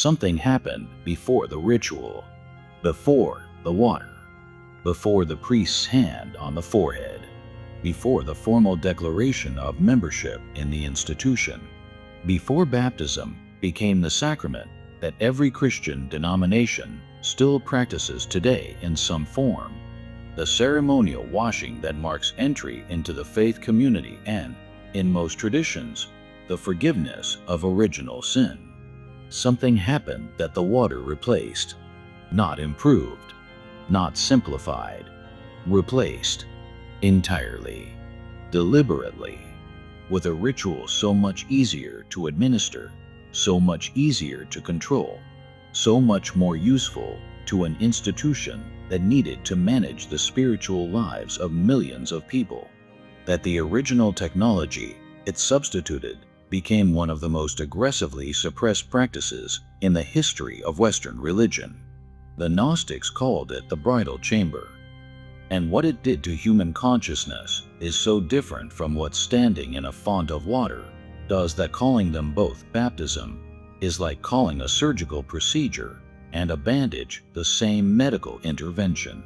something happened before the ritual, before the water, before the priest's hand on the forehead, before the formal declaration of membership in the institution, before baptism became the sacrament that every Christian denomination still practices today in some form, the ceremonial washing that marks entry into the faith community and, in most traditions, the forgiveness of original sin. Something happened that the water replaced, not improved, not simplified, replaced entirely, deliberately, with a ritual so much easier to administer, so much easier to control, so much more useful to an institution that needed to manage the spiritual lives of millions of people, that the original technology it substituted became one of the most aggressively suppressed practices in the history of Western religion. The Gnostics called it the Bridal Chamber. And what it did to human consciousness is so different from what standing in a font of water does that calling them both baptism is like calling a surgical procedure and a bandage the same medical intervention.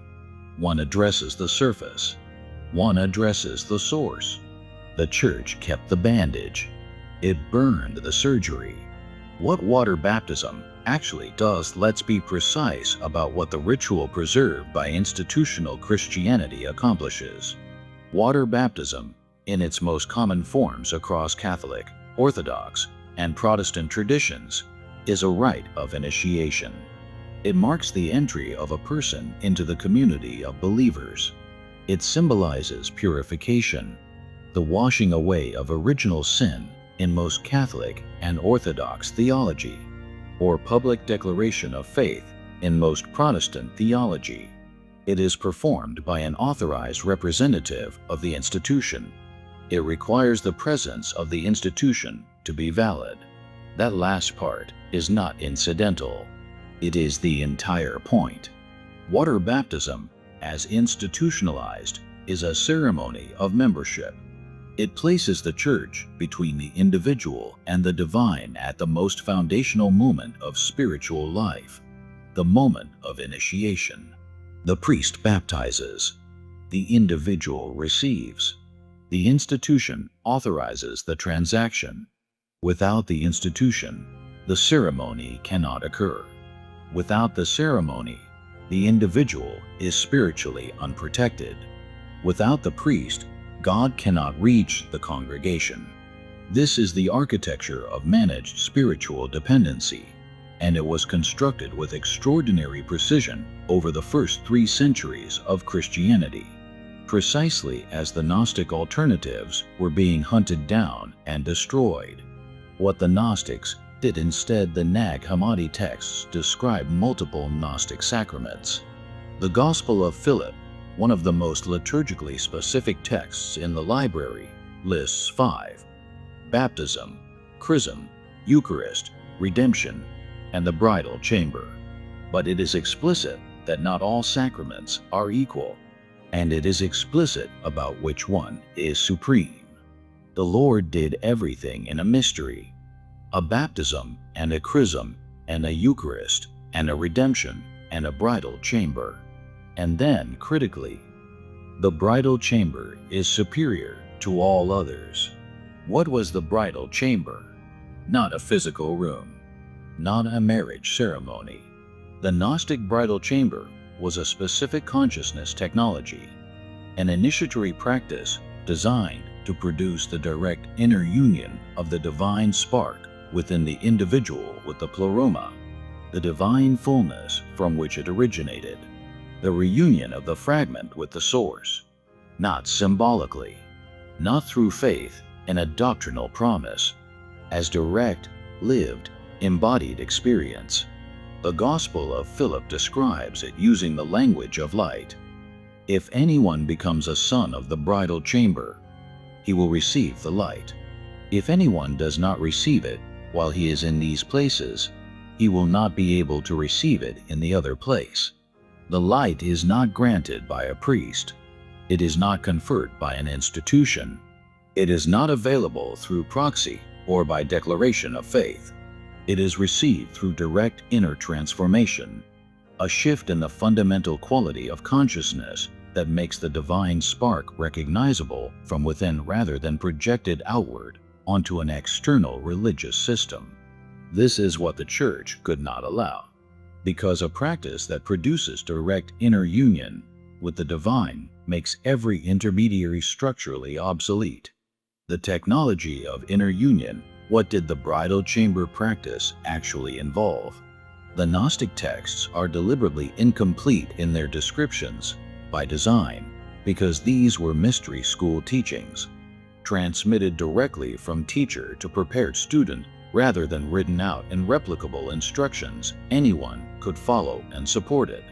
One addresses the surface, one addresses the source. The Church kept the bandage. It burned the surgery. What water baptism actually does, let's be precise about what the ritual preserved by institutional Christianity accomplishes. Water baptism, in its most common forms across Catholic, Orthodox, and Protestant traditions, is a rite of initiation. It marks the entry of a person into the community of believers. It symbolizes purification, the washing away of original sin in most Catholic and Orthodox theology, or public declaration of faith in most Protestant theology. It is performed by an authorized representative of the institution. It requires the presence of the institution to be valid. That last part is not incidental. It is the entire point. Water baptism, as institutionalized, is a ceremony of membership. It places the Church between the individual and the divine at the most foundational moment of spiritual life, the moment of initiation. The priest baptizes. The individual receives. The institution authorizes the transaction. Without the institution, the ceremony cannot occur. Without the ceremony, the individual is spiritually unprotected. Without the priest, God cannot reach the congregation. This is the architecture of managed spiritual dependency, and it was constructed with extraordinary precision over the first 3 centuries of Christianity, precisely as the Gnostic alternatives were being hunted down and destroyed. What the Gnostics did instead, the Nag Hammadi texts describe multiple Gnostic sacraments. The Gospel of Philip, one of the most liturgically specific texts in the library, lists 5: baptism, chrism, Eucharist, redemption, and the bridal chamber. But it is explicit that not all sacraments are equal, and it is explicit about which one is supreme. The Lord did everything in a mystery: a baptism and a chrism and a Eucharist and a redemption and a bridal chamber. And then, critically, the bridal chamber is superior to all others. What was the bridal chamber? Not a physical room, not a marriage ceremony. The Gnostic bridal chamber was a specific consciousness technology, an initiatory practice designed to produce the direct inner union of the divine spark within the individual with the pleroma, the divine fullness from which it originated, the reunion of the fragment with the source, not symbolically, not through faith in a doctrinal promise, as direct, lived, embodied experience. The Gospel of Philip describes it using the language of light. If anyone becomes a son of the bridal chamber, he will receive the light. If anyone does not receive it while he is in these places, he will not be able to receive it in the other place. The light is not granted by a priest. It is not conferred by an institution. It is not available through proxy or by declaration of faith. It is received through direct inner transformation, a shift in the fundamental quality of consciousness that makes the divine spark recognizable from within rather than projected outward onto an external religious system. This is what the Church could not allow, because a practice that produces direct inner union with the divine makes every intermediary structurally obsolete. The technology of inner union, what did the bridal chamber practice actually involve? The Gnostic texts are deliberately incomplete in their descriptions by design, because these were mystery school teachings, transmitted directly from teacher to prepared student rather than written out in replicable instructions anyone could follow and support it.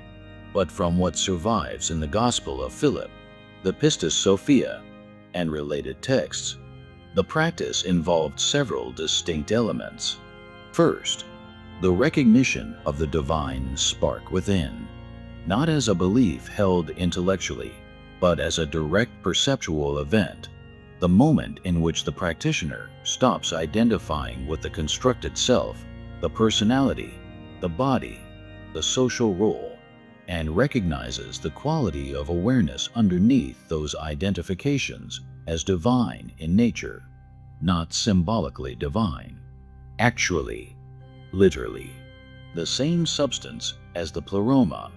But from what survives in the Gospel of Philip, the Pistis Sophia, and related texts, the practice involved several distinct elements. First, the recognition of the divine spark within, not as a belief held intellectually, but as a direct perceptual event, the moment in which the practitioner stops identifying with the constructed self, the personality, the body, the social role, and recognizes the quality of awareness underneath those identifications as divine in nature, not symbolically divine. Actually, literally, the same substance as the pleroma.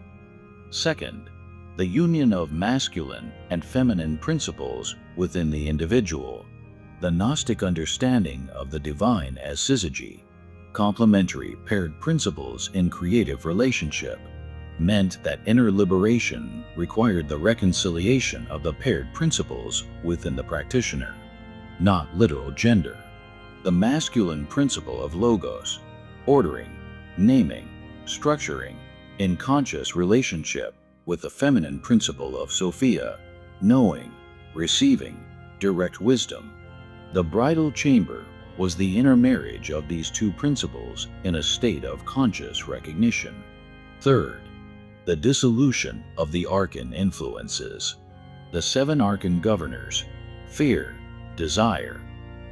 Second, the union of masculine and feminine principles within the individual. The Gnostic understanding of the divine as syzygy, complementary paired principles in creative relationship, meant that inner liberation required the reconciliation of the paired principles within the practitioner, not literal gender. The masculine principle of logos, ordering, naming, structuring, in conscious relationship with the feminine principle of Sophia, knowing, receiving, direct wisdom. The bridal chamber was the intermarriage of these two principles in a state of conscious recognition. Third, the dissolution of the arcane influences. The 7 arcane governors, fear, desire,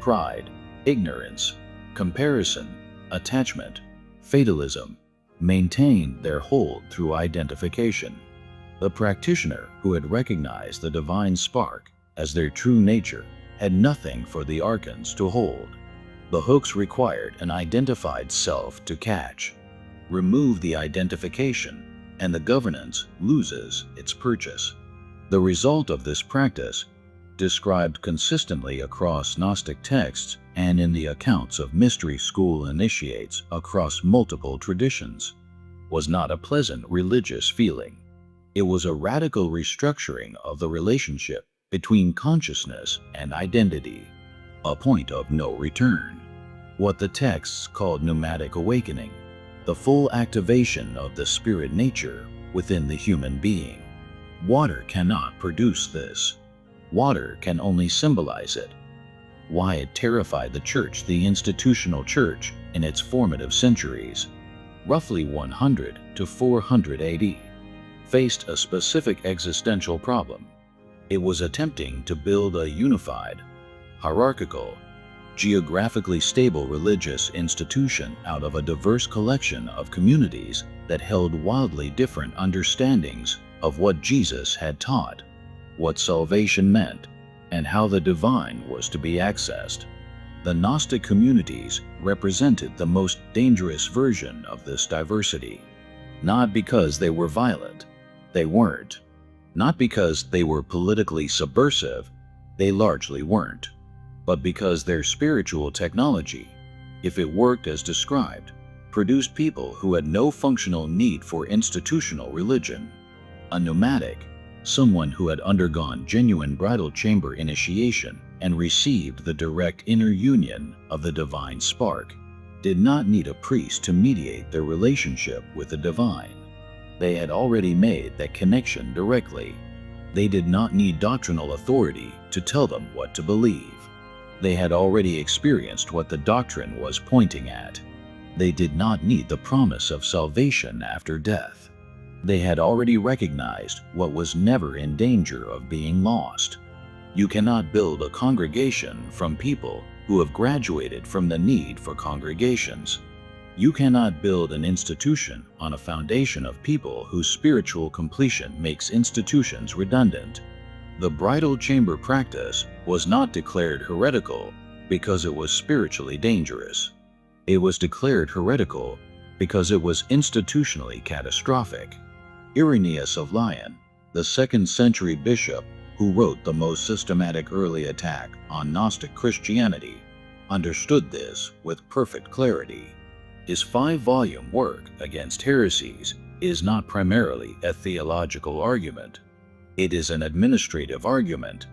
pride, ignorance, comparison, attachment, fatalism, maintained their hold through identification. The practitioner who had recognized the divine spark as their true nature had nothing for the archons to hold. The hooks required an identified self to catch. Remove the identification, and the governance loses its purchase. The result of this practice, described consistently across Gnostic texts and in the accounts of mystery school initiates across multiple traditions, was not a pleasant religious feeling. It was a radical restructuring of the relationship between consciousness and identity, a point of no return. What the texts called pneumatic awakening, the full activation of the spirit nature within the human being. Water cannot produce this. Water can only symbolize it. Why it terrified the Church, the institutional Church, in its formative centuries, roughly 100 to 400 AD, faced a specific existential problem. It was attempting to build a unified, hierarchical, geographically stable religious institution out of a diverse collection of communities that held wildly different understandings of what Jesus had taught, what salvation meant, and how the divine was to be accessed. The Gnostic communities represented the most dangerous version of this diversity, not because they were violent, they weren't. Not because they were politically subversive, they largely weren't, but because their spiritual technology, if it worked as described, produced people who had no functional need for institutional religion. A pneumatic, someone who had undergone genuine bridal chamber initiation and received the direct inner union of the divine spark, did not need a priest to mediate their relationship with the divine. They had already made that connection directly. They did not need doctrinal authority to tell them what to believe. They had already experienced what the doctrine was pointing at. They did not need the promise of salvation after death. They had already recognized what was never in danger of being lost. You cannot build a congregation from people who have graduated from the need for congregations. You cannot build an institution on a foundation of people whose spiritual completion makes institutions redundant. The bridal chamber practice was not declared heretical because it was spiritually dangerous. It was declared heretical because it was institutionally catastrophic. Irenaeus of Lyon, the 2nd century bishop who wrote the most systematic early attack on Gnostic Christianity, understood this with perfect clarity. His 5-volume work against heresies is not primarily a theological argument. It is an administrative argument.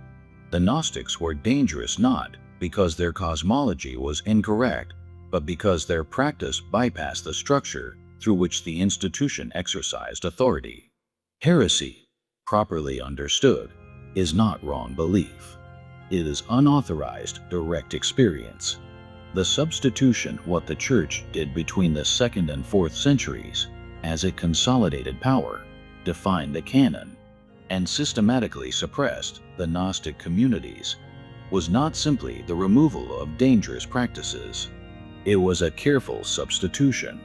The Gnostics were dangerous not because their cosmology was incorrect, but because their practice bypassed the structure through which the institution exercised authority. Heresy, properly understood, is not wrong belief. It is unauthorized direct experience. The substitution what the Church did between the 2nd and 4th centuries, as it consolidated power, defined the canon, and systematically suppressed the Gnostic communities, was not simply the removal of dangerous practices. It was a careful substitution.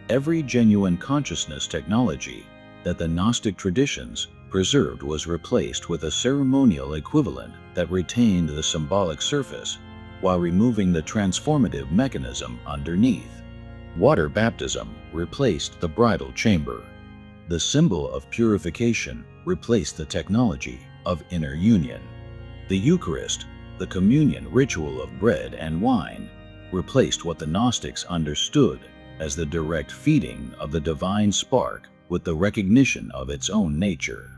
Every genuine consciousness technology that the Gnostic traditions preserved was replaced with a ceremonial equivalent that retained the symbolic surface while removing the transformative mechanism underneath. Water baptism replaced the bridal chamber. The symbol of purification replaced the technology of inner union. The Eucharist, the communion ritual of bread and wine, replaced what the Gnostics understood as the direct feeding of the divine spark with the recognition of its own nature.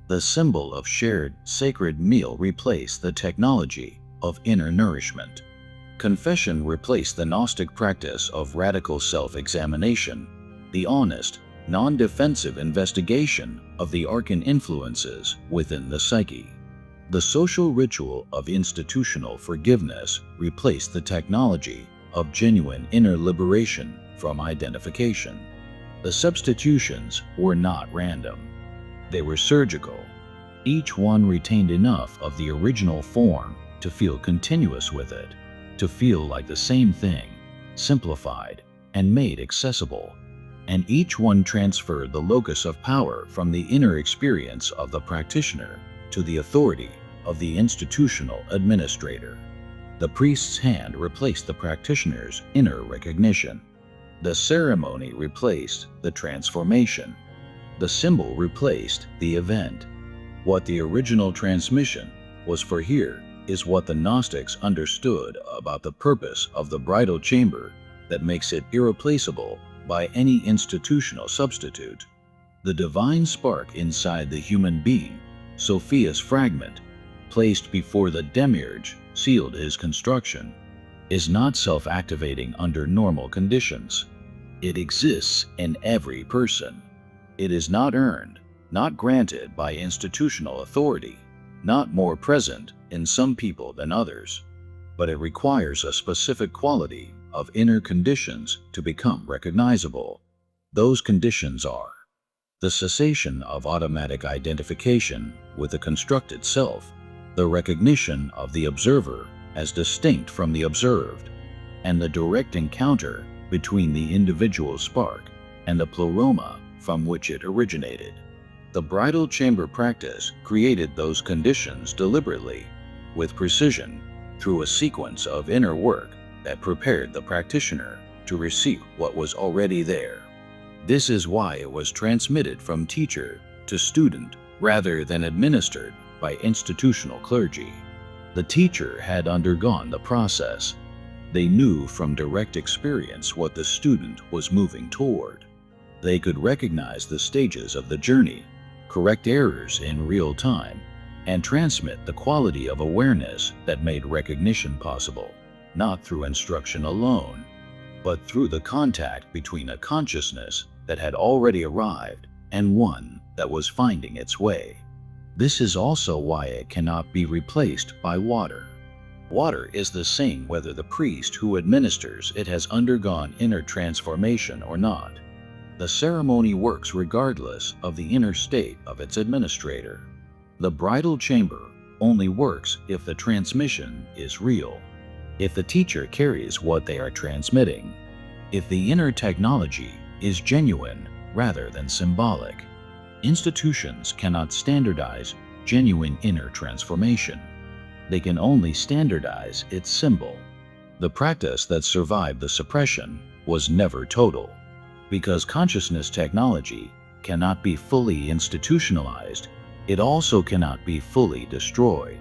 The symbol of shared sacred meal replaced the technology of inner nourishment. Confession replaced the Gnostic practice of radical self-examination, the honest, non-defensive investigation of the arcane influences within the psyche. The social ritual of institutional forgiveness replaced the technology of genuine inner liberation from identification. The substitutions were not random. They were surgical. Each one retained enough of the original form to feel continuous with it, to feel like the same thing, simplified and made accessible. And each one transferred the locus of power from the inner experience of the practitioner to the authority of the institutional administrator. The priest's hand replaced the practitioner's inner recognition. The ceremony replaced the transformation. The symbol replaced the event. What the original transmission was for here is what the Gnostics understood about the purpose of the bridal chamber that makes it irreplaceable by any institutional substitute. The divine spark inside the human being, Sophia's fragment, placed before the demiurge sealed his construction, is not self-activating under normal conditions. It exists in every person. It is not earned, not granted by institutional authority, not more present in some people than others, but it requires a specific quality of inner conditions to become recognizable. Those conditions are the cessation of automatic identification with the constructed self, the recognition of the observer as distinct from the observed, and the direct encounter between the individual spark and the pleroma from which it originated. The bridal chamber practice created those conditions deliberately, with precision, through a sequence of inner work that prepared the practitioner to receive what was already there. This is why it was transmitted from teacher to student rather than administered by institutional clergy. The teacher had undergone the process. They knew from direct experience what the student was moving toward. They could recognize the stages of the journey, correct errors in real time, and transmit the quality of awareness that made recognition possible, not through instruction alone, but through the contact between a consciousness that had already arrived and one that was finding its way. This is also why it cannot be replaced by water. Water is the same whether the priest who administers it has undergone inner transformation or not. The ceremony works regardless of the inner state of its administrator. The bridal chamber only works if the transmission is real, if the teacher carries what they are transmitting. if the inner technology is genuine rather than symbolic. Institutions cannot standardize genuine inner transformation. They can only standardize its symbol. The practice that survived the suppression was never total, because consciousness technology cannot be fully institutionalized. It also cannot be fully destroyed.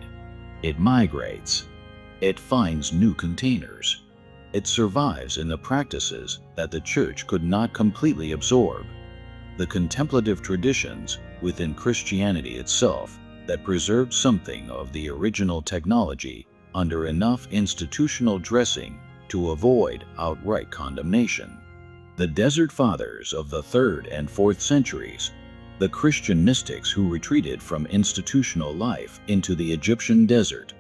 It migrates. It finds new containers. It survives in the practices that the Church could not completely absorb. The contemplative traditions within Christianity itself that preserved something of the original technology under enough institutional dressing to avoid outright condemnation. The Desert Fathers of the 3rd and 4th centuries, the Christian mystics who retreated from institutional life into the Egyptian desert,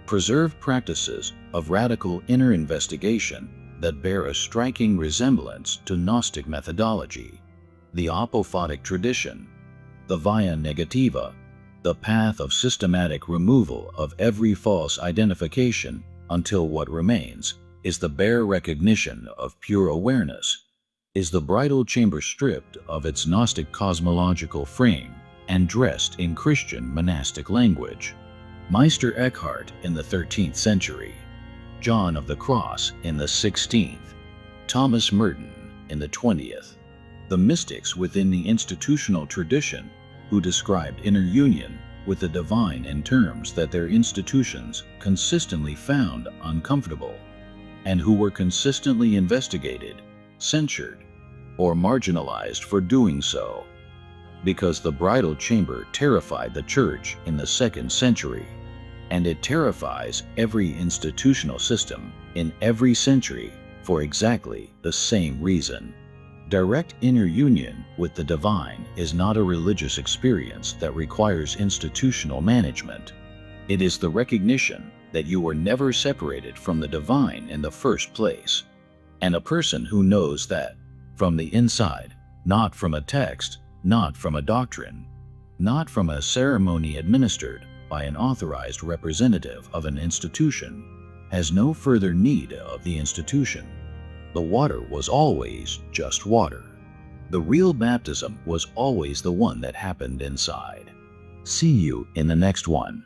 preserved practices of radical inner investigation that bear a striking resemblance to Gnostic methodology. The apophatic tradition, the via negativa, the path of systematic removal of every false identification until what remains is the bare recognition of pure awareness, is the bridal chamber stripped of its Gnostic cosmological frame and dressed in Christian monastic language. Meister Eckhart in the 13th century, John of the Cross in the 16th, Thomas Merton in the 20th. The mystics within the institutional tradition who described inner union with the divine in terms that their institutions consistently found uncomfortable, and who were consistently investigated, censured, or marginalized for doing so, because the bridal chamber terrified the Church in the 2nd century, and it terrifies every institutional system in every century for exactly the same reason. Direct inner union with the divine is not a religious experience that requires institutional management. It is the recognition that you were never separated from the divine in the first place, and a person who knows that from the inside, not from a text, not from a doctrine, not from a ceremony administered by an authorized representative of an institution, has no further need of the institution. The water was always just water. The real baptism was always the one that happened inside. See you in the next one.